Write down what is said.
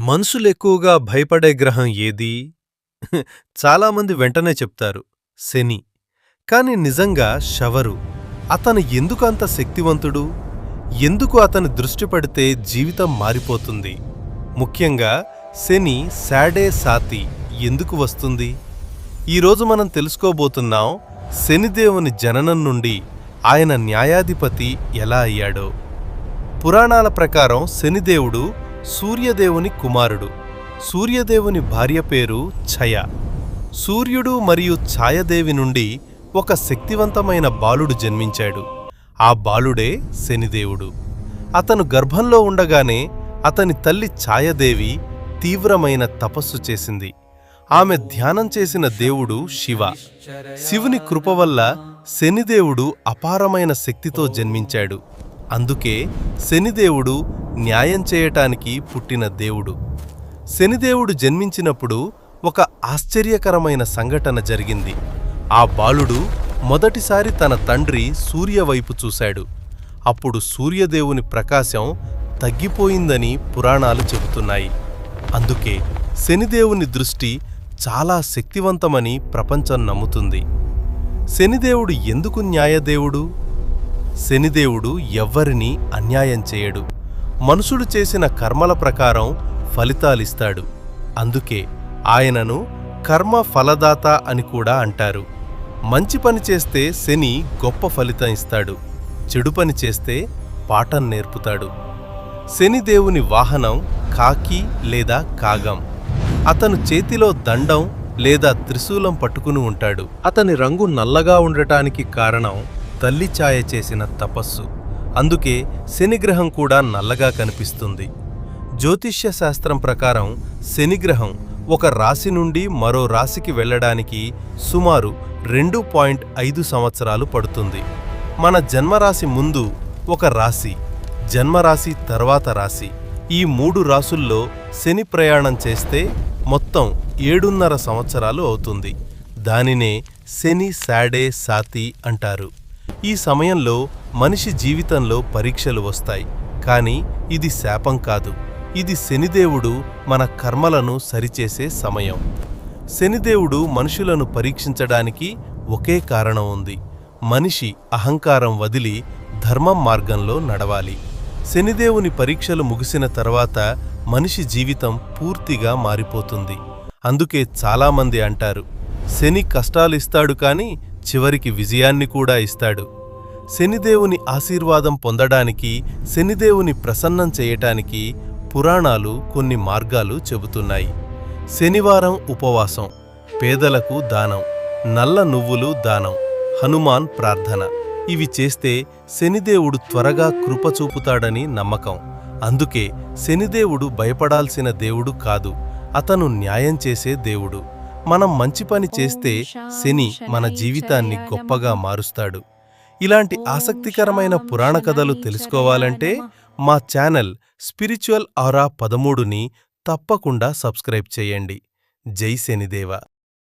మనుషులెక్కువగా భయపడే గ్రహం ఏది? చాలామంది వెంటనే చెప్తారు శని. కాని నిజంగా శవరు. అతను ఎందుకు అంత శక్తివంతుడు? ఎందుకు అతని దృష్టి పడితే జీవితం మారిపోతుంది? ముఖ్యంగా శని సాడే సాతి ఎందుకు వస్తుంది? ఈరోజు మనం తెలుసుకోబోతున్నాం శనిదేవుని జననం నుండి ఆయన న్యాయాధిపతి ఎలా అయ్యాడో. పురాణాల ప్రకారం శనిదేవుడు సూర్యదేవుని కుమారుడు. సూర్యదేవుని భార్య పేరు ఛయ. సూర్యుడు మరియు ఛాయదేవి నుండి ఒక శక్తివంతమైన బాలుడు జన్మించాడు. ఆ బాలుడే శనిదేవుడు. అతను గర్భంలో ఉండగానే అతని తల్లి ఛాయదేవి తీవ్రమైన తపస్సు చేసింది. ఆమె ధ్యానం చేసిన దేవుడు శివ. శివుని కృప వల్ల శనిదేవుడు అపారమైన శక్తితో జన్మించాడు. అందుకే శనిదేవుడు న్యాయం చేయటానికి పుట్టిన దేవుడు. శనిదేవుడు జన్మించినప్పుడు ఒక ఆశ్చర్యకరమైన సంఘటన జరిగింది. ఆ బాలుడు మొదటిసారి తన తండ్రి సూర్యవైపు చూశాడు. అప్పుడు సూర్యదేవుని ప్రకాశం తగ్గిపోయిందని పురాణాలు చెబుతున్నాయి. అందుకే శనిదేవుని దృష్టి చాలా శక్తివంతమని ప్రపంచం నమ్ముతుంది. శనిదేవుడు ఎందుకు న్యాయదేవుడు? శనిదేవుడు ఎవ్వరినీ అన్యాయం చేయడు. మనుషులు చేసిన కర్మల ప్రకారం ఫలితాలిస్తాడు. అందుకే ఆయనను కర్మ ఫలదాత అని కూడా అంటారు. మంచి పని చేస్తే శని గొప్ప ఫలితం ఇస్తాడు. చెడు పని చేస్తే పాఠం నేర్పుతాడు. శనిదేవుని వాహనం కాకి లేదా కాగం. అతను చేతిలో దండం లేదా త్రిశూలం పట్టుకుని ఉంటాడు. అతని రంగు నల్లగా ఉండటానికి కారణం తల్లి ఛాయ చేసిన తపస్సు. అందుకే శనిగ్రహం కూడా నల్లగా కనిపిస్తుంది. జ్యోతిష్య శాస్త్రం ప్రకారం శనిగ్రహం ఒక రాశి నుండి మరో రాశికి వెళ్లడానికి సుమారు 2.5 సంవత్సరాలు పడుతుంది. మన జన్మరాశి ముందు ఒక రాశి, జన్మరాశి తర్వాత రాశి, ఈ 3 రాసుల్లో శని ప్రయాణం చేస్తే మొత్తం 7.5 సంవత్సరాలు అవుతుంది. దానినే శని సాడే సాతి అంటారు. ఈ సమయంలో మనిషి జీవితంలో పరీక్షలు వస్తాయి. కాని ఇది శాపం కాదు. ఇది శనిదేవుడు మన కర్మలను సరిచేసే సమయం. శనిదేవుడు మనుషులను పరీక్షించడానికి ఒకే కారణం ఉంది. మనిషి అహంకారం వదిలి ధర్మం మార్గంలో నడవాలి. శనిదేవుని పరీక్షలు ముగిసిన తర్వాత మనిషి జీవితం పూర్తిగా మారిపోతుంది. అందుకే చాలామంది అంటారు, శని కష్టాలిస్తాడు కాని చివరికి విజయాన్ని కూడా ఇస్తాడు. శనిదేవుని ఆశీర్వాదం పొందడానికి, శనిదేవుని ప్రసన్నం చేయటానికి పురాణాలు కొన్ని మార్గాలు చెబుతున్నాయి. శనివారం ఉపవాసం, పేదలకు దానం, నల్ల నువ్వులు దానం, హనుమాన్ ప్రార్థన. ఇవి చేస్తే శనిదేవుడు త్వరగా కృప చూపుతాడని నమ్మకం. అందుకే శనిదేవుడు భయపడాల్సిన దేవుడు కాదు, అతను న్యాయం చేసే దేవుడు. మనం మంచి పని చేస్తే శని మన జీవితాన్ని గొప్పగా మారుస్తాడు. ఇలాంటి ఆసక్తికరమైన పురాణ కథలు తెలుసుకోవాలంటే మా ఛానల్ స్పిరిచువల్ ఆరా 13ని తప్పకుండా సబ్స్క్రైబ్ చేయండి. జై శనిదేవ.